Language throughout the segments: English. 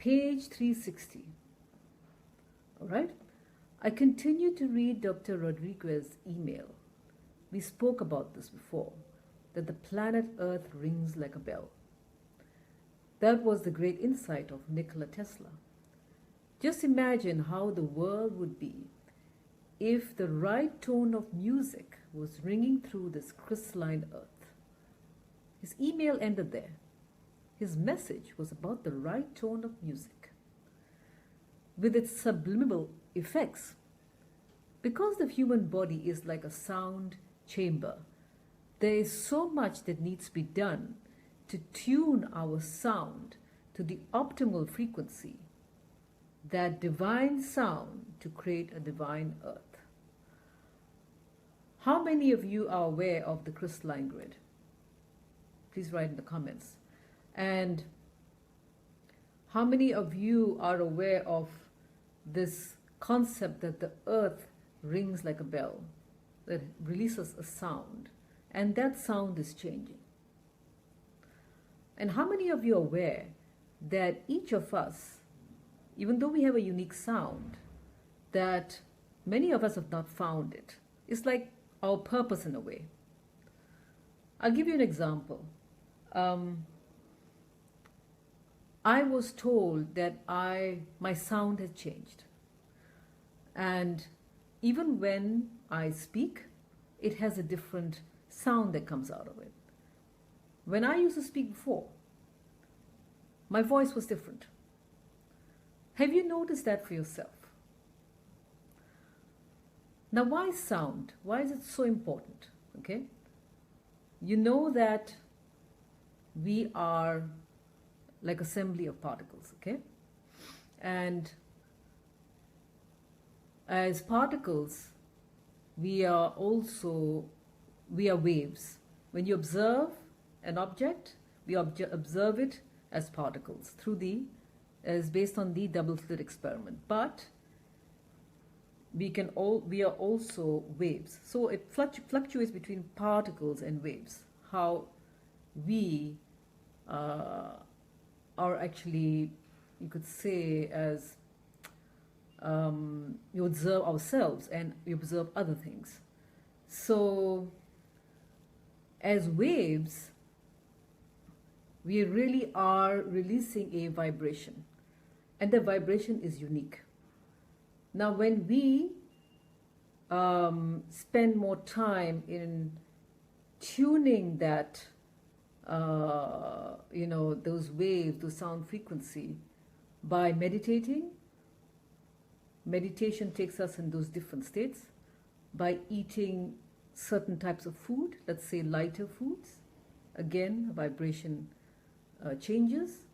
page 360. All right. I continue to read Dr. Rodriguez's email. We spoke about this before, that the planet Earth rings like a bell. That was the great insight of Nikola Tesla. Just imagine how the world would be if the right tone of music was ringing through this crystalline Earth. His email ended there. His message was about the right tone of music, with its subliminal effects. Because the human body is like a sound chamber, there is so much that needs to be done to tune our sound to the optimal frequency, that divine sound to create a divine Earth. How many of you are aware of the crystalline grid? Please write in the comments. And how many of you are aware of this concept that the Earth rings like a bell, that releases a sound, and that sound is changing? And how many of you are aware that each of us, even though we have a unique sound, that many of us have not found it? It's like our purpose in a way. I'll give you an example. I was told that my sound has changed. And even when I speak, it has a different sound that comes out of it. When I used to speak before, my voice was different. Have you noticed that for yourself? Now, why sound? Why is it so important? Okay? You know that we are like assembly of particles, okay? And as particles, we are waves. When you observe an object, we observe it as particles as based on the double slit experiment. But we are also waves. So it fluctuates between particles and waves. How we are actually, you could say, as you observe ourselves and we observe other things. So as waves, we really are releasing a vibration, and the vibration is unique. Now, when we spend more time in tuning that, those waves, the sound frequency, by meditating, meditation takes us in those different states. By eating certain types of food, let's say lighter foods, again, vibration changes.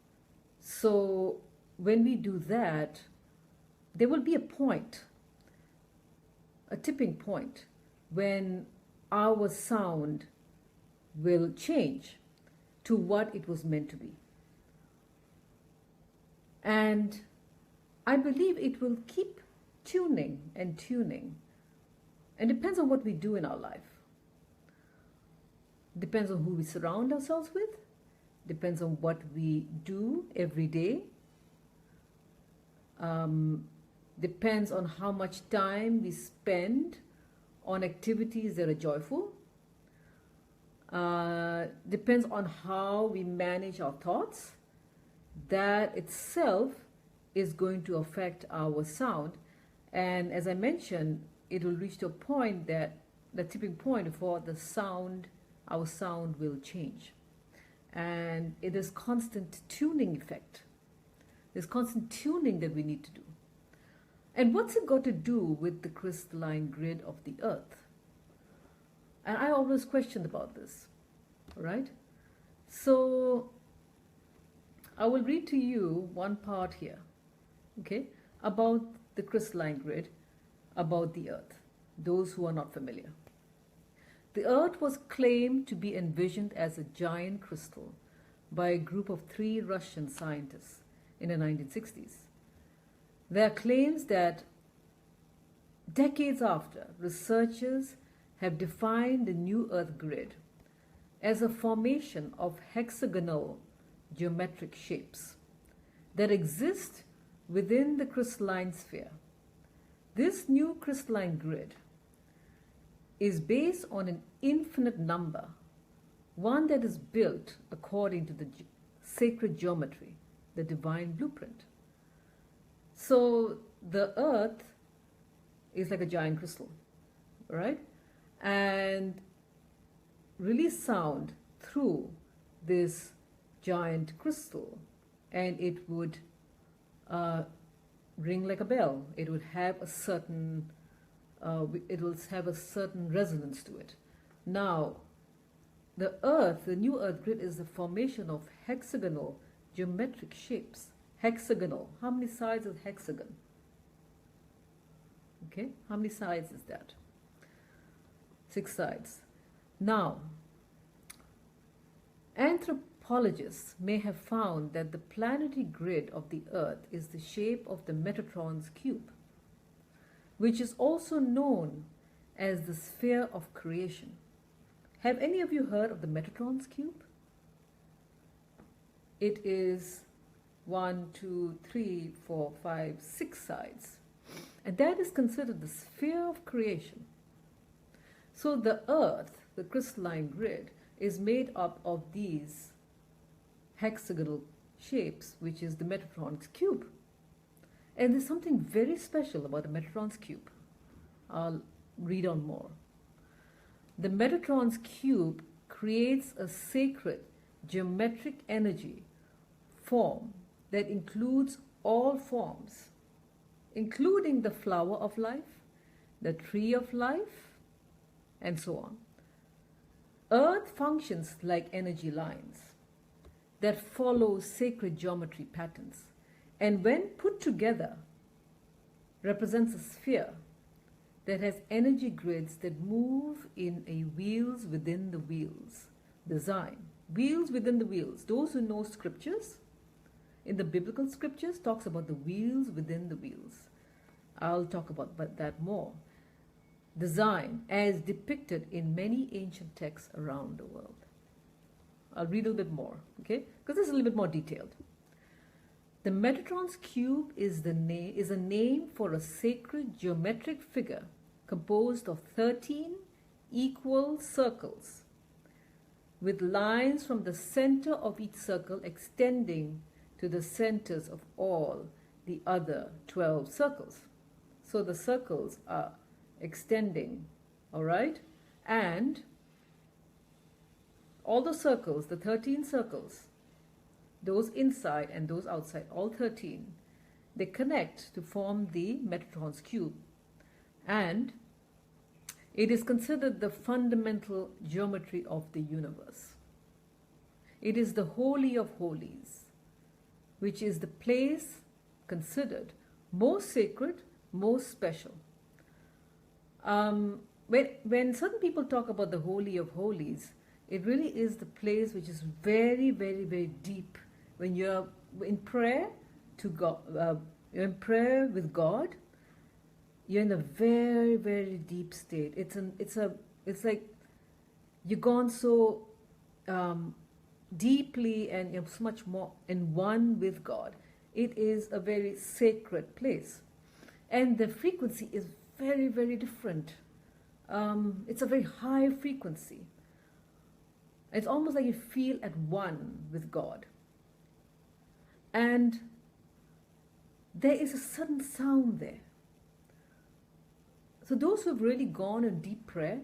So when we do that, there will be a tipping point, when our sound will change to what it was meant to be. And I believe it will keep tuning and tuning. And depends on what we do in our life. Depends on who we surround ourselves with. Depends on what we do every day. Depends on how much time we spend on activities that are joyful. Depends on how we manage our thoughts. That itself is going to affect our sound. And as I mentioned, it will reach to a point that the tipping point for the sound, our sound will change. And it is constant tuning effect. There's constant tuning that we need to do. And what's it got to do with the crystalline grid of the Earth? And I always questioned about this, all right? So I will read to you one part here, okay, about the crystalline grid, about the Earth, those who are not familiar. The Earth was claimed to be envisioned as a giant crystal by a group of 3 Russian scientists in the 1960s. There are claims that decades after, researchers have defined the new Earth grid as a formation of hexagonal geometric shapes that exist within the crystalline sphere. This new crystalline grid is based on an infinite number, one that is built according to the sacred geometry, the divine blueprint. So the earth is like a giant crystal, right? And release sound through this giant crystal, and it would ring like a bell. It would have a certain resonance to it. Now, the earth, the new earth grid, is the formation of hexagonal geometric shapes. Hexagonal. How many sides is hexagon? Okay, how many sides is that? 6 sides. Now, anthropologists may have found that the planetary grid of the earth is the shape of the Metatron's cube, which is also known as the sphere of creation. Have any of you heard of the Metatron's cube? It is 1, 2, 3, 4, 5, 6 sides. And that is considered the sphere of creation. So the earth, the crystalline grid, is made up of these hexagonal shapes, which is the Metatron's cube. And there's something very special about the Metatron's cube. I'll read on more. The Metatron's cube creates a sacred geometric energy form that includes all forms, including the flower of life, the tree of life, and so on. Earth functions like energy lines that follow sacred geometry patterns, and when put together, represents a sphere that has energy grids that move in a wheels within the wheels design. Wheels within the wheels. Those who know scriptures, in the biblical scriptures, talks about the wheels within the wheels. I'll talk about that more. Design as depicted in many ancient texts around the world. I'll read a little bit more, okay? Because this is a little bit more detailed. The Metatron's cube is a name for a sacred geometric figure composed of 13 equal circles, with lines from the center of each circle extending to the centers of all the other 12 circles. So the circles are extending, all right? And all the circles, the 13 circles, those inside and those outside, all 13, they connect to form the Metatron's cube. And it is considered the fundamental geometry of the universe. It is the Holy of Holies, which is the place considered most sacred, most special. When certain people talk about the Holy of Holies, it really is the place which is very, very, very deep. When you're in prayer to God, you're in prayer with God, you're in a very, very deep state. It's like you've gone so deeply and you're so much more in one with God. It is a very sacred place, and the frequency is very, very different. It's a very high frequency. It's almost like you feel at one with God. And there is a certain sound there. So those who have really gone in deep prayer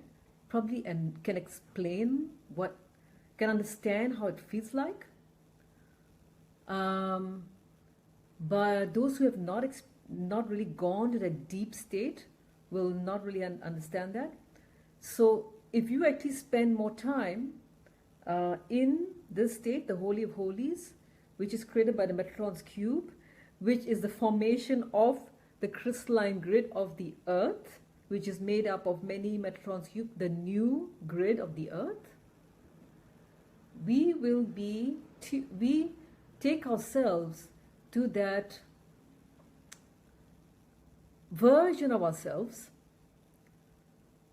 probably and can explain can understand how it feels like. But those who have not really gone to that deep state will not really understand that. So if you actually spend more time in this state, the Holy of Holies, which is created by the Metatron's cube, which is the formation of the crystalline grid of the earth, which is made up of many Metatron's cube, the new grid of the earth, we take ourselves to that version of ourselves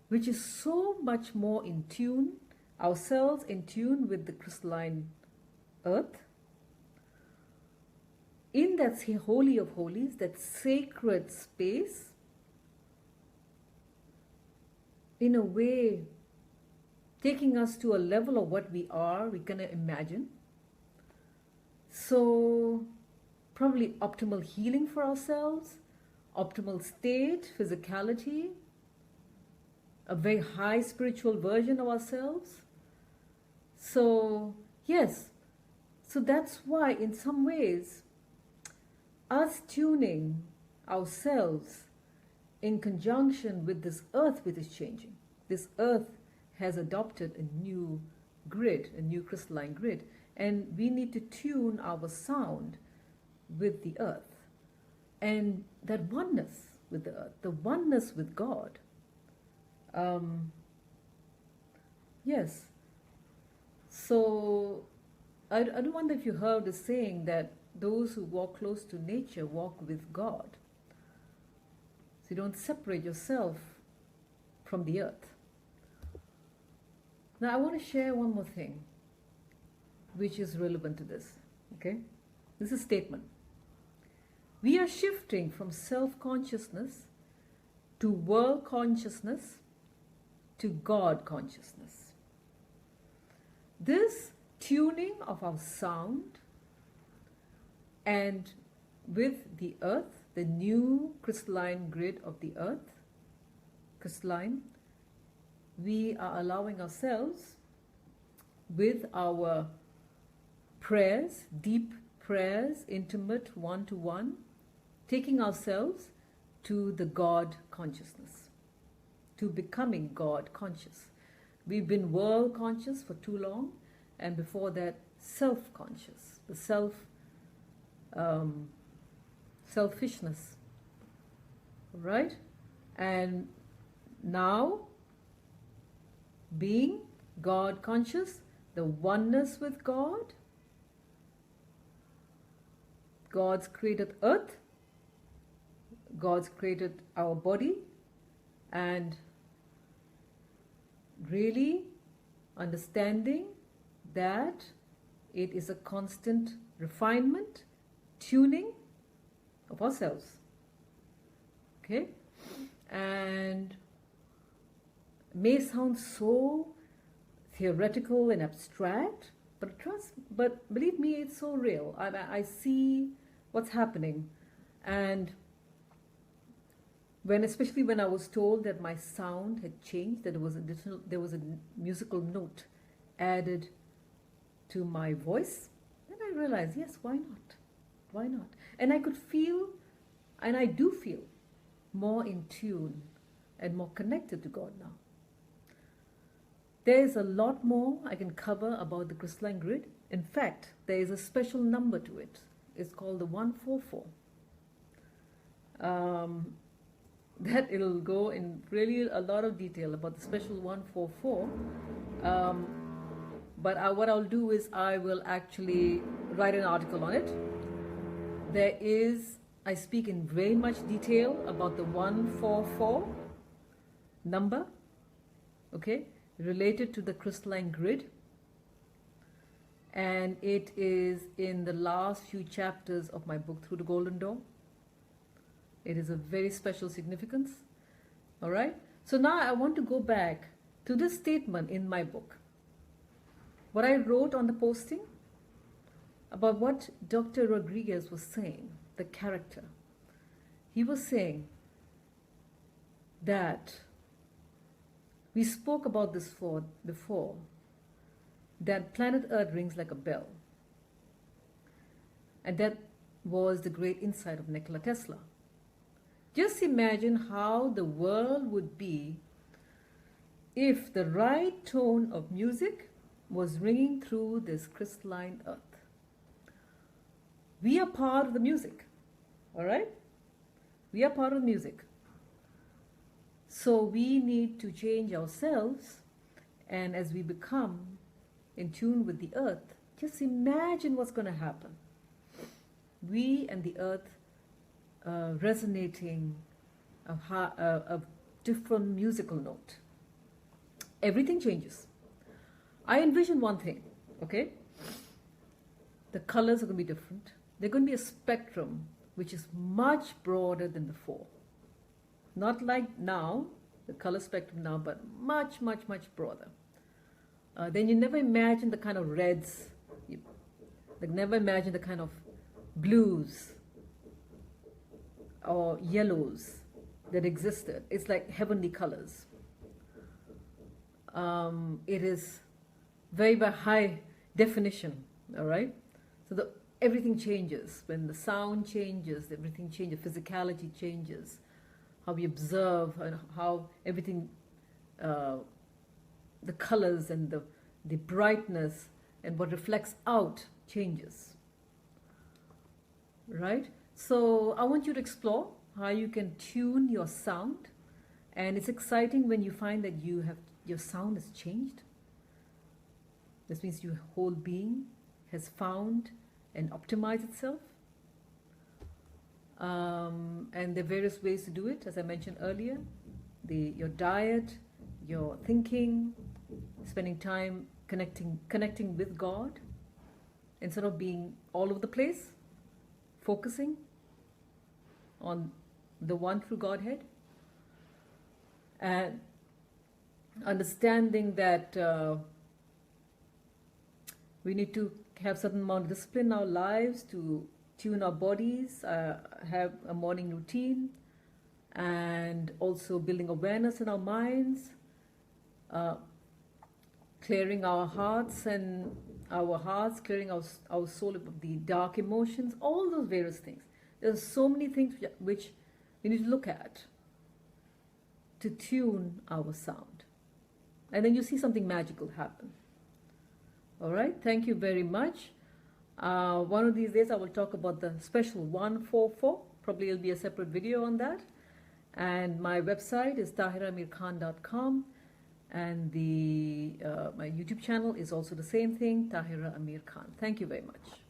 which is so much more in tune, ourselves in tune with the crystalline earth, in that holy of holies, that sacred space, in a way, taking us to a level of what we are, we can imagine. So, probably optimal healing for ourselves, optimal state, physicality, a very high spiritual version of ourselves. So, yes, so that's why in some ways, us tuning ourselves in conjunction with this earth which is changing. This earth has adopted a new grid, a new crystalline grid, and we need to tune our sound with the earth. And that oneness with the earth, the oneness with God. Yes. So, I don't wonder if you heard the saying that those who walk close to nature walk with God. So you don't separate yourself from the earth. Now I want to share one more thing which is relevant to this. Okay? This is a statement. We are shifting from self-consciousness to world consciousness to God consciousness. This tuning of our sound and with the earth, the new crystalline grid of the earth, crystalline, we are allowing ourselves with our prayers, deep prayers, intimate, one-to-one, taking ourselves to the God consciousness, to becoming God conscious. We've been world conscious for too long, and before that, self-conscious, the selfishness, right? And now, being God conscious, the oneness with God, God's created earth, God's created our body, and really understanding that it is a constant refinement, tuning of ourselves. Okay? And may sound so theoretical and abstract, but believe me, it's so real. I see what's happening. And especially when I was told that my sound had changed, that there was a musical note added to my voice, then I realized, yes, why not? Why not? And I could feel, and I do feel, more in tune and more connected to God now. There is a lot more I can cover about the crystalline grid. In fact, there is a special number to it. It's called the 144. That it'll go in really a lot of detail about the special 144. But what I'll do is I will actually write an article on it. I speak in very much detail about the 144 number, okay, related to the crystalline grid. And it is in the last few chapters of my book, Through the Golden Door. It is a very special significance. All right? So now I want to go back to this statement in my book. What I wrote on the posting about what Dr. Rodriguez was saying, the character. He was saying that we spoke about this before, that planet Earth rings like a bell. And that was the great insight of Nikola Tesla. Just imagine how the world would be if the right tone of music was ringing through this crystalline earth. We are part of the music, all right? We are part of the music. So we need to change ourselves, and as we become in tune with the earth, just imagine what's going to happen. We and the earth resonating a different musical note. Everything changes. I envision one thing, okay? The colors are going to be different. there's going to be a spectrum which is much broader than before. Not like now, the color spectrum now, but much, much, much broader. Then you never imagine the kind of reds, like never imagine the kind of blues or yellows that existed. It's like heavenly colors. It is very, very high definition, all right? So everything changes. When the sound changes, everything changes, physicality changes, how we observe and how everything, the colors and the brightness and what reflects out changes, right? So I want you to explore how you can tune your sound, and it's exciting when you find that your sound has changed. This means your whole being has found and optimized itself. And there are various ways to do it, as I mentioned earlier. Your diet, your thinking, spending time connecting with God, instead of being all over the place, focusing on the one true Godhead, and understanding that we need to have certain amount of discipline in our lives to tune our bodies, have a morning routine, and also building awareness in our minds, clearing our hearts, clearing our soul of the dark emotions, all those various things. There's so many things which we need to look at to tune our sound. And then you see something magical happen. All right, thank you very much. One of these days I will talk about the special 144. Probably it'll be a separate video on that. And my website is tahiraamirkhan.com, and my YouTube channel is also the same thing, Tahira Amir Khan. Thank you very much.